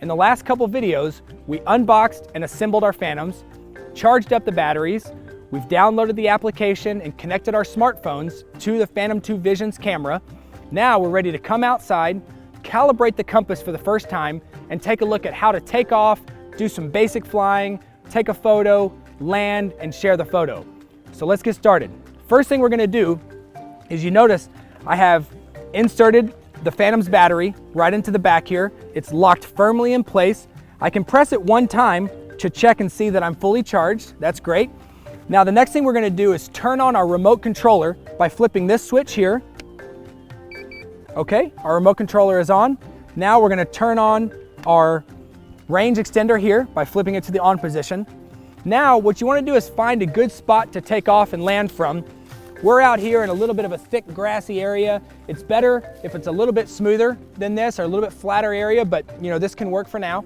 In the last couple videos, we unboxed and assembled our Phantoms, charged up the batteries, we've downloaded the application and connected our smartphones to the Phantom 2 Vision's camera. Now we're ready to come outside, calibrate the compass for the first time, and take a look at how to take off, do some basic flying, take a photo, land, and share the photo. So let's get started. First thing we're gonna do is, you notice I have inserted the Phantom's battery right into the back here. It's locked firmly in place. I can press it one time to check and see that I'm fully charged. That's great. Now the next thing we're gonna do is turn on our remote controller by flipping this switch here. Okay, our remote controller is on. Now we're gonna turn on our range extender here by flipping it to the on position. Now what you wanna do is find a good spot to take off and land from. We're out here in a little bit of a thick grassy area. It's better if it's a little bit smoother than this, or a little bit flatter area, but you know, this can work for now.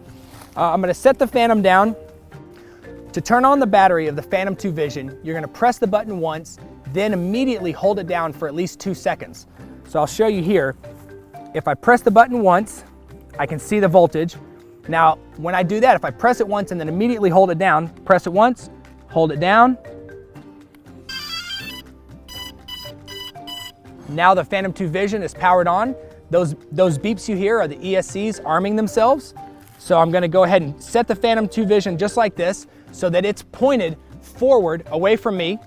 I'm gonna set the Phantom down. To turn on the battery of the Phantom 2 Vision, you're gonna press the button once, then immediately hold it down for at least 2 seconds. So I'll show you here. If I press the button once, I can see the voltage. Now, when I do that, if I press it once and then immediately hold it down, press it once, hold it down. Now the Phantom 2 Vision is powered on. Those beeps you hear are the ESCs arming themselves. So I'm gonna go ahead and set the Phantom 2 Vision just like this so that it's pointed forward away from me.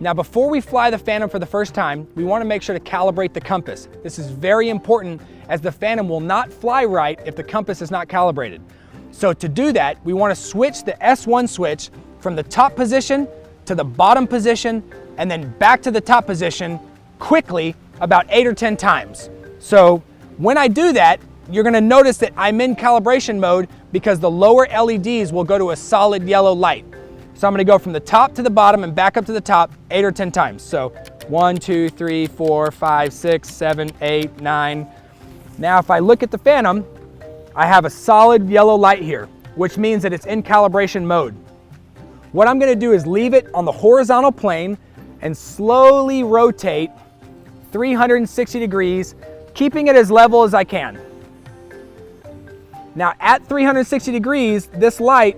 Now before we fly the Phantom for the first time, we wanna make sure to calibrate the compass. This is very important, as the Phantom will not fly right if the compass is not calibrated. So to do that, we wanna switch the S1 switch from the top position to the bottom position and then back to the top position quickly, about 8 or 10 times. So when I do that, you're gonna notice that I'm in calibration mode because the lower LEDs will go to a solid yellow light. So I'm gonna go from the top to the bottom and back up to the top 8 or 10 times. So 1, 2, 3, 4, 5, 6, 7, 8, 9. Now if I look at the Phantom, I have a solid yellow light here, which means that it's in calibration mode. What I'm gonna do is leave it on the horizontal plane and slowly rotate 360 degrees, keeping it as level as I can. Now at 360 degrees, this light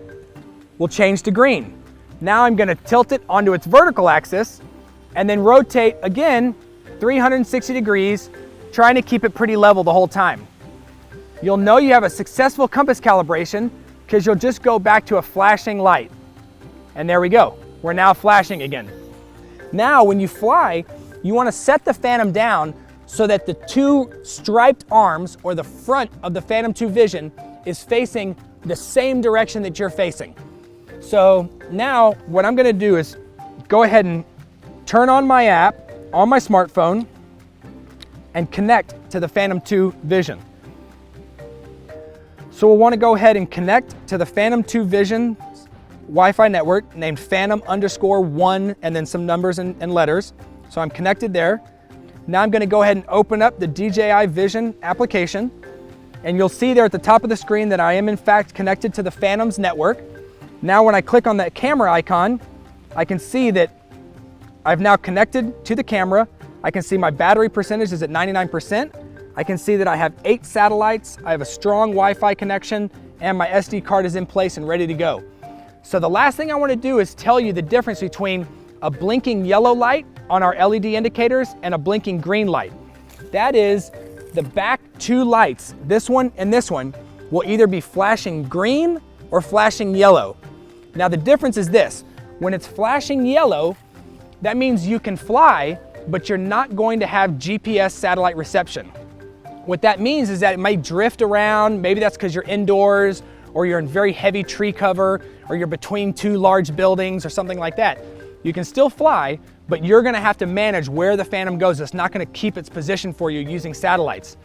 will change to green. Now I'm gonna tilt it onto its vertical axis and then rotate again 360 degrees, trying to keep it pretty level the whole time. You'll know you have a successful compass calibration because you'll just go back to a flashing light. And there we go, we're now flashing again. Now when you fly, you want to set the Phantom down so that the two striped arms, or the front of the Phantom 2 Vision, is facing the same direction that you're facing. So now what I'm going to do is go ahead and turn on my app on my smartphone and connect to the Phantom 2 Vision. So we'll want to go ahead and connect to the Phantom 2 Vision Wi-Fi network named Phantom_1 and then some numbers and letters. So I'm connected there. Now I'm going to go ahead and open up the DJI Vision application, and you'll see there at the top of the screen that I am in fact connected to the Phantom's network. Now when I click on that camera icon, I can see that I've now connected to the camera. I can see my battery percentage is at 99%. I can see that I have 8 satellites, I have a strong Wi-Fi connection, and my SD card is in place and ready to go. So the last thing I want to do is tell you the difference between a blinking yellow light on our LED indicators and a blinking green light. That is, the back 2 lights, this one and this one, will either be flashing green or flashing yellow. Now the difference is this: when it's flashing yellow, that means you can fly, but you're not going to have GPS satellite reception. What that means is that it might drift around. Maybe that's because you're indoors, or you're in very heavy tree cover, or you're between 2 large buildings or something like that. You can still fly, but you're gonna have to manage where the Phantom goes. It's not gonna keep its position for you using satellites.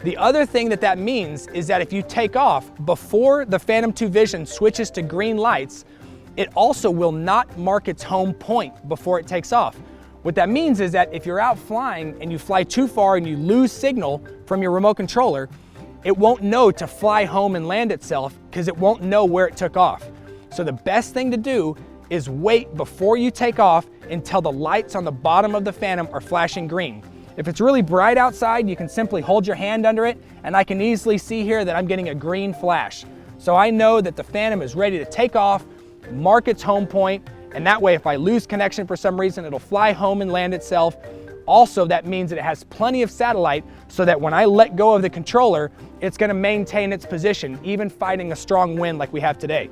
The other thing that means is that if you take off before the Phantom 2 Vision switches to green lights, it also will not mark its home point before it takes off. What that means is that if you're out flying and you fly too far and you lose signal from your remote controller, it won't know to fly home and land itself because it won't know where it took off. So the best thing to do is wait before you take off until the lights on the bottom of the Phantom are flashing green. If it's really bright outside, you can simply hold your hand under it, and I can easily see here that I'm getting a green flash. So I know that the Phantom is ready to take off, mark its home point, and that way if I lose connection for some reason, it'll fly home and land itself. Also, that means that it has plenty of satellite so that when I let go of the controller, it's gonna maintain its position, even fighting a strong wind like we have today.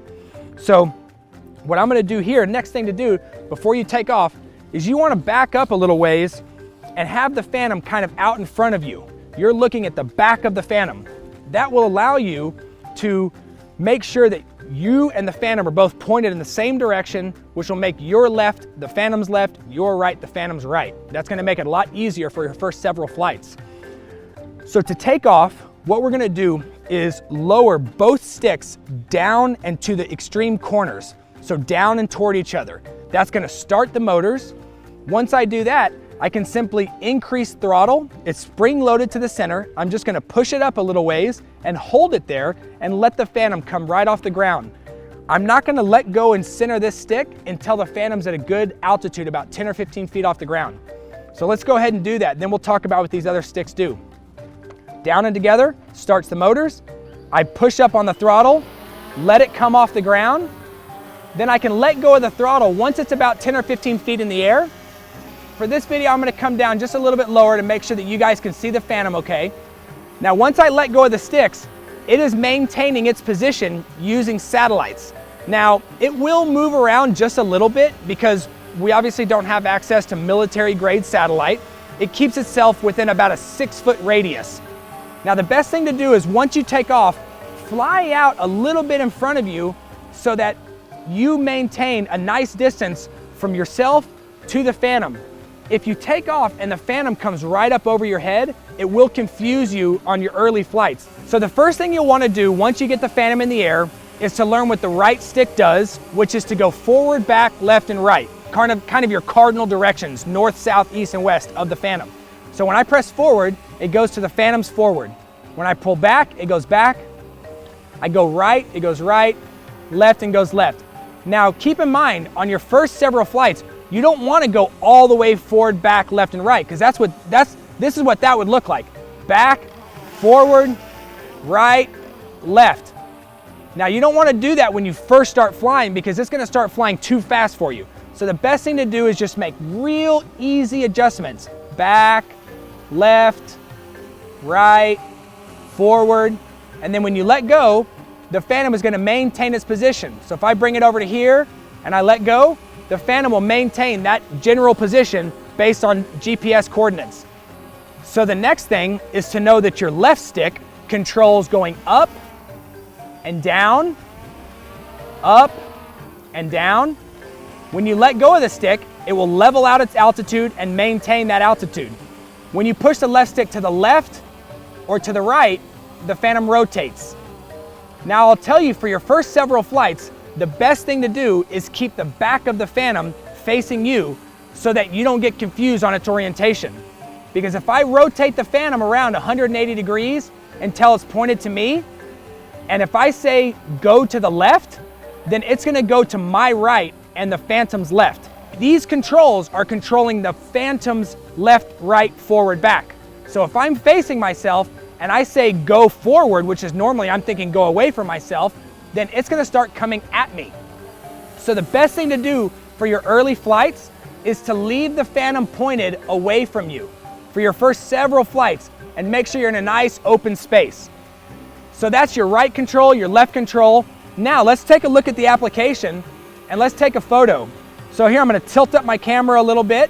So what I'm gonna do here, next thing to do before you take off, is you wanna back up a little ways and have the Phantom kind of out in front of you. You're looking at the back of the Phantom. That will allow you to make sure that you and the Phantom are both pointed in the same direction, which will make your left the Phantom's left, your right the Phantom's right. That's gonna make it a lot easier for your first several flights. So to take off, what we're gonna do is lower both sticks down and to the extreme corners. So down and toward each other. That's gonna start the motors. Once I do that, I can simply increase throttle. It's spring loaded to the center. I'm just gonna push it up a little ways and hold it there and let the Phantom come right off the ground. I'm not gonna let go and center this stick until the Phantom's at a good altitude, about 10 or 15 feet off the ground. So let's go ahead and do that. Then we'll talk about what these other sticks do. Down and together, starts the motors. I push up on the throttle, let it come off the ground. Then I can let go of the throttle once it's about 10 or 15 feet in the air. For this video, I'm gonna come down just a little bit lower to make sure that you guys can see the Phantom okay. Now, once I let go of the sticks, it is maintaining its position using satellites. Now, it will move around just a little bit because we obviously don't have access to military grade satellite. It keeps itself within about a 6-foot radius. Now, the best thing to do is once you take off, fly out a little bit in front of you so that you maintain a nice distance from yourself to the Phantom. If you take off and the Phantom comes right up over your head, it will confuse you on your early flights. So the first thing you'll want to do once you get the Phantom in the air is to learn what the right stick does, which is to go forward, back, left, and right. Kind of your cardinal directions, north, south, east, and west of the Phantom. So when I press forward, it goes to the Phantom's forward. When I pull back, it goes back. I go right, it goes right, left, and goes left. Now keep in mind, on your first several flights, you don't want to go all the way forward, back, left, and right, because this is what that would look like. Back, forward, right, left. Now you don't want to do that when you first start flying because it's going to start flying too fast for you. So the best thing to do is just make real easy adjustments. Back, left, right, forward, and then when you let go, the Phantom is going to maintain its position. So if I bring it over to here and I let go, the Phantom will maintain that general position based on GPS coordinates. So the next thing is to know that your left stick controls going up and down, up and down. When you let go of the stick, it will level out its altitude and maintain that altitude. When you push the left stick to the left or to the right, the Phantom rotates. Now I'll tell you, for your first several flights, the best thing to do is keep the back of the Phantom facing you so that you don't get confused on its orientation. Because if I rotate the Phantom around 180 degrees until it's pointed to me, and if I say go to the left, then it's gonna go to my right and the Phantom's left. These controls are controlling the Phantom's left, right, forward, back. So if I'm facing myself and I say go forward, which is normally I'm thinking go away from myself, then it's gonna start coming at me. So the best thing to do for your early flights is to leave the Phantom pointed away from you for your first several flights and make sure you're in a nice open space. So that's your right control, your left control. Now let's take a look at the application and let's take a photo. So here I'm gonna tilt up my camera a little bit.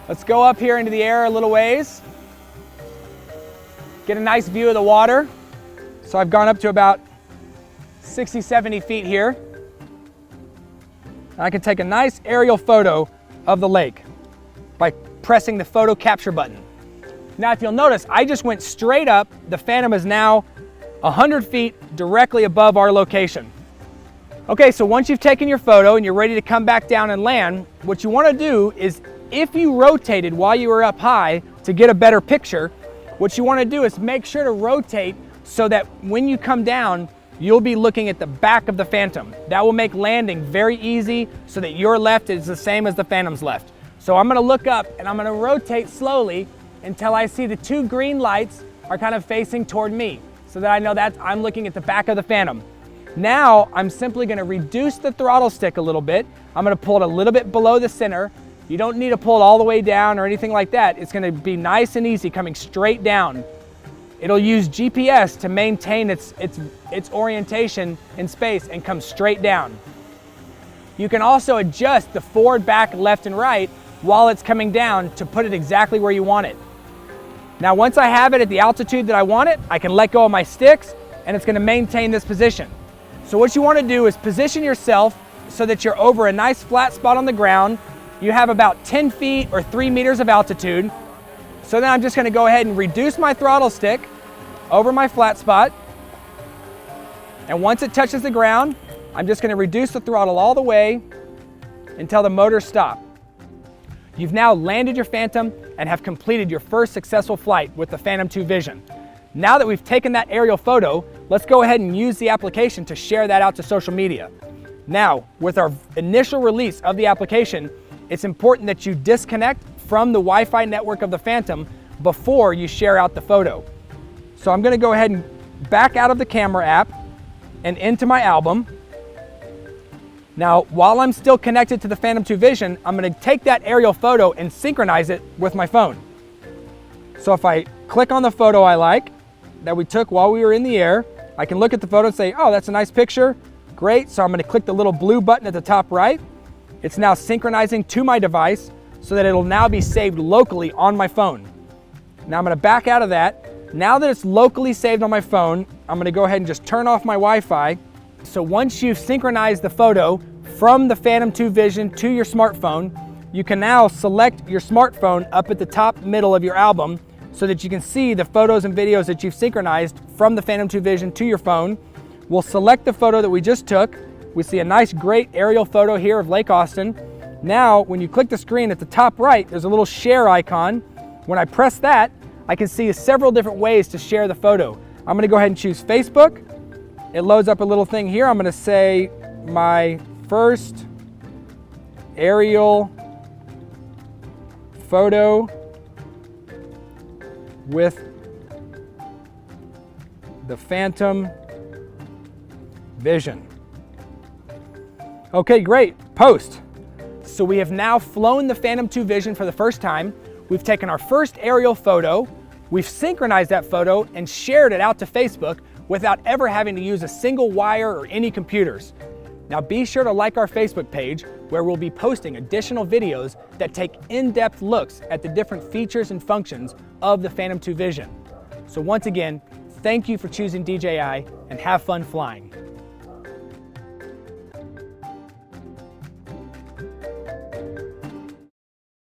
Let's go up here into the air a little ways. Get a nice view of the water. So I've gone up to about 60, 70 feet here. And I can take a nice aerial photo of the lake by pressing the photo capture button. Now if you'll notice, I just went straight up. The Phantom is now 100 feet directly above our location. Okay, so once you've taken your photo and you're ready to come back down and land, what you want to do is, if you rotated while you were up high to get a better picture, what you want to do is make sure to rotate so that when you come down, you'll be looking at the back of the Phantom. That will make landing very easy so that your left is the same as the Phantom's left. So I'm gonna look up and I'm gonna rotate slowly until I see the 2 green lights are kind of facing toward me, so that I know that I'm looking at the back of the Phantom. Now, I'm simply gonna reduce the throttle stick a little bit. I'm gonna pull it a little bit below the center. You don't need to pull it all the way down or anything like that. It's gonna be nice and easy coming straight down. It'll use GPS to maintain its orientation in space and come straight down. You can also adjust the forward, back, left, and right while it's coming down to put it exactly where you want it. Now, once I have it at the altitude that I want it, I can let go of my sticks and it's gonna maintain this position. So what you wanna do is position yourself so that you're over a nice flat spot on the ground. You have about 10 feet or 3 meters of altitude. So then I'm just gonna go ahead and reduce my throttle stick over my flat spot. And once it touches the ground, I'm just gonna reduce the throttle all the way until the motors stop. You've now landed your Phantom and have completed your first successful flight with the Phantom 2 Vision. Now that we've taken that aerial photo, let's go ahead and use the application to share that out to social media. Now, with our initial release of the application, it's important that you disconnect from the Wi-Fi network of the Phantom before you share out the photo. So I'm gonna go ahead and back out of the camera app and into my album. Now, while I'm still connected to the Phantom 2 Vision, I'm gonna take that aerial photo and synchronize it with my phone. So if I click on the photo I like, that we took while we were in the air, I can look at the photo and say, oh, that's a nice picture, great. So I'm gonna click the little blue button at the top right. It's now synchronizing to my device so that it'll now be saved locally on my phone. Now I'm gonna back out of that. Now that it's locally saved on my phone, I'm gonna go ahead and just turn off my Wi-Fi. So once you've synchronized the photo from the Phantom 2 Vision to your smartphone, you can now select your smartphone up at the top middle of your album so that you can see the photos and videos that you've synchronized from the Phantom 2 Vision to your phone. We'll select the photo that we just took. We see a nice, great aerial photo here of Lake Austin. Now, when you click the screen at the top right, there's a little share icon. When I press that, I can see several different ways to share the photo. I'm gonna go ahead and choose Facebook. It loads up a little thing here. I'm gonna say my first aerial photo with the Phantom Vision. Okay, great, post. So we have now flown the Phantom 2 Vision for the first time. We've taken our first aerial photo, we've synchronized that photo and shared it out to Facebook without ever having to use a single wire or any computers. Now be sure to like our Facebook page where we'll be posting additional videos that take in-depth looks at the different features and functions of the Phantom 2 Vision. So once again, thank you for choosing DJI and have fun flying.